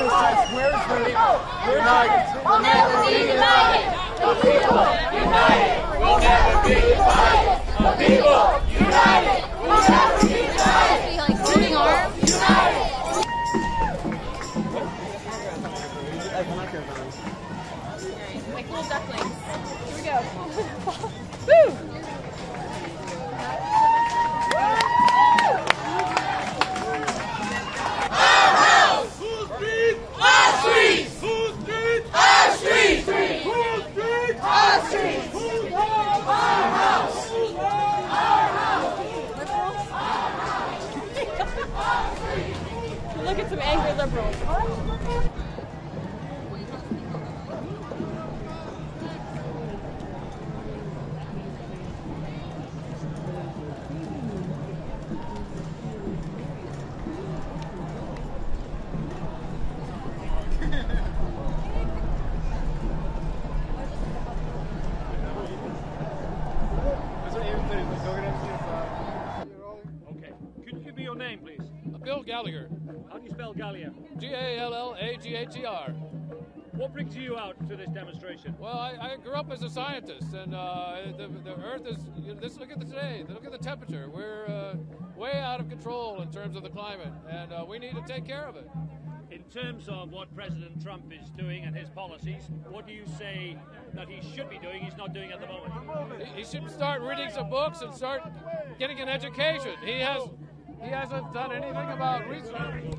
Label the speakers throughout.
Speaker 1: says, where's the united? We'll never be united. The people united. We'll never be divided. The people united. We'll never be divided.
Speaker 2: Like holding arms.
Speaker 1: United.
Speaker 2: Like little ducklings. Here we go. Woo! Look at some angry liberals.
Speaker 3: Okay. Could you give me your name, please?
Speaker 4: Bill Gallagher.
Speaker 3: How do you spell Gallia?
Speaker 4: Gallagher.
Speaker 3: What brings you out to this demonstration?
Speaker 4: Well, I grew up as a scientist, and the Earth is. Look at today. Look at the temperature. We're way out of control in terms of the climate, and we need to take care of it.
Speaker 3: In terms of what President Trump is doing and his policies, what do you say that he should be doing he's not doing at the moment?
Speaker 4: He should start reading some books and start getting an education. He hasn't done anything about research.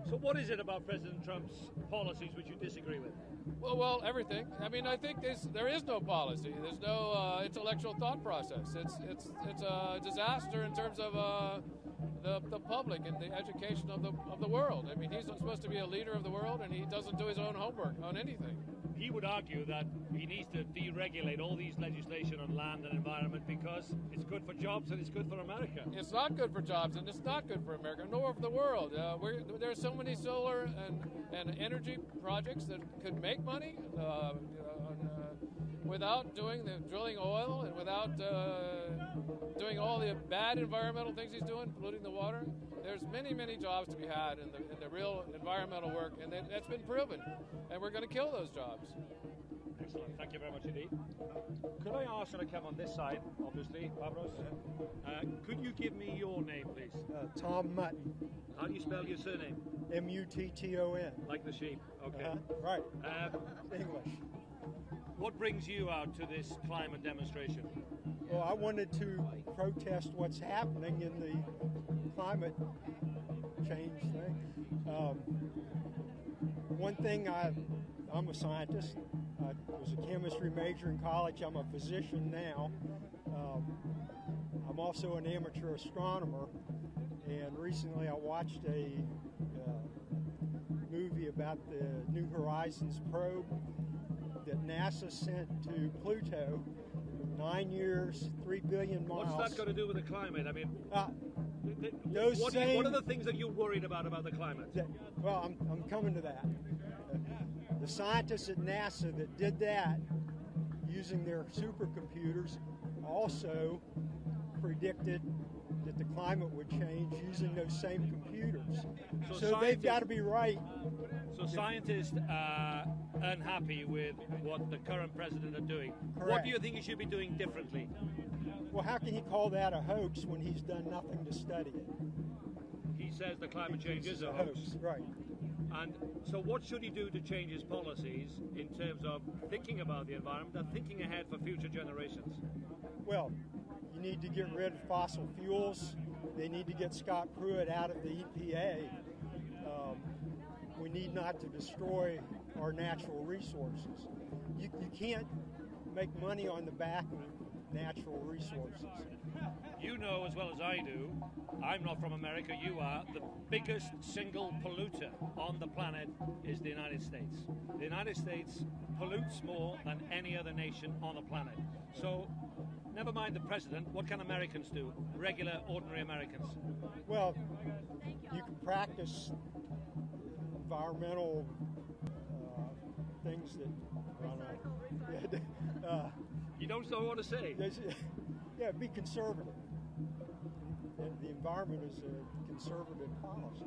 Speaker 3: So what is it about President Trump's policies which you disagree with?
Speaker 4: Well, everything. I mean, I think there is no policy. There's no intellectual thought process. It's a disaster in terms of the public and the education of the world. I mean, he's supposed to be a leader of the world, and he doesn't do his own homework on anything.
Speaker 3: He would argue that he needs to deregulate all these legislation on land and environment because it's good for jobs and it's good for America.
Speaker 4: It's not good for jobs, and it's not good for America, nor for the world. There are so many solar and energy projects that could make money without doing the drilling oil and without doing all the bad environmental things he's doing, polluting the water. There's many jobs to be had in the real environmental work, and that's been proven. And we're going to kill those jobs.
Speaker 3: Excellent. Thank you very much indeed. Could I ask, and I come on this side, obviously, Pavlos, could you give me your name, please?
Speaker 5: Tom Mutton.
Speaker 3: How do you spell your surname?
Speaker 5: M-U-T-T-O-N.
Speaker 3: Like the sheep. Okay.
Speaker 5: Right. English.
Speaker 3: What brings you out to this climate demonstration?
Speaker 5: Well, I wanted to protest what's happening in the climate change thing. One thing, I'm a scientist. I was a chemistry major in college. I'm a physician now. I'm also an amateur astronomer. And recently I watched a movie about the New Horizons probe that NASA sent to Pluto. 9 years, 3 billion miles.
Speaker 3: What's that got to do with the climate? I mean, what are the things that you're worried about the climate?
Speaker 5: Well, I'm coming to that. The scientists at NASA that did that using their supercomputers also predicted that the climate would change using those same computers. So they've got to be right.
Speaker 3: So scientists are unhappy with what the current president are doing.
Speaker 5: Correct.
Speaker 3: What do you think he should be doing differently?
Speaker 5: Well, how can he call that a hoax when he's done nothing to study it?
Speaker 3: He says the climate change is a hoax.
Speaker 5: Right.
Speaker 3: And so what should he do to change his policies in terms of thinking about the environment and thinking ahead for future generations?
Speaker 5: Well, you need to get rid of fossil fuels. They need to get Scott Pruitt out of the EPA. We need not to destroy our natural resources. You can't make money on the back of natural resources.
Speaker 3: You know as well as I do, I'm not from America, you are, the biggest single polluter on the planet is the United States. The United States pollutes more than any other nation on the planet. So, never mind the president, what can Americans do? Regular, ordinary Americans.
Speaker 5: Well, you can practice environmental things that, I don't know.
Speaker 3: You don't know what to say?
Speaker 5: Yeah, be conservative. the environment is a conservative policy.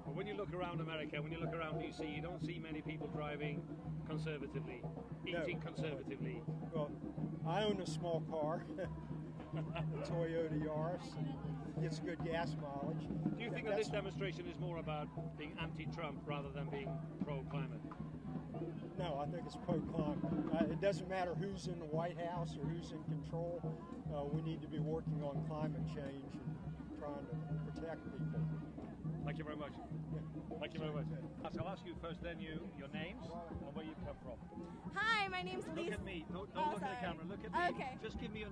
Speaker 3: But when you look around America, when you look around DC, you don't see many people driving conservatively, eating conservatively.
Speaker 5: Well, I own a small car, a Toyota Yaris, and gets good gas mileage.
Speaker 3: Do you think that this demonstration is more about being anti-Trump rather than being pro-climate?
Speaker 5: No, I think it's pro-climate. It doesn't matter who's in the White House or who's in control. We need to be working on climate change and trying to protect people.
Speaker 3: Thank you very much. Thank you very much. I'll ask you first, then your names and where you come from.
Speaker 6: Hi, my name's Lisa.
Speaker 3: Look at me. Don't look at the
Speaker 6: sorry.
Speaker 3: camera. Look at me.
Speaker 6: Okay.
Speaker 3: Just give me your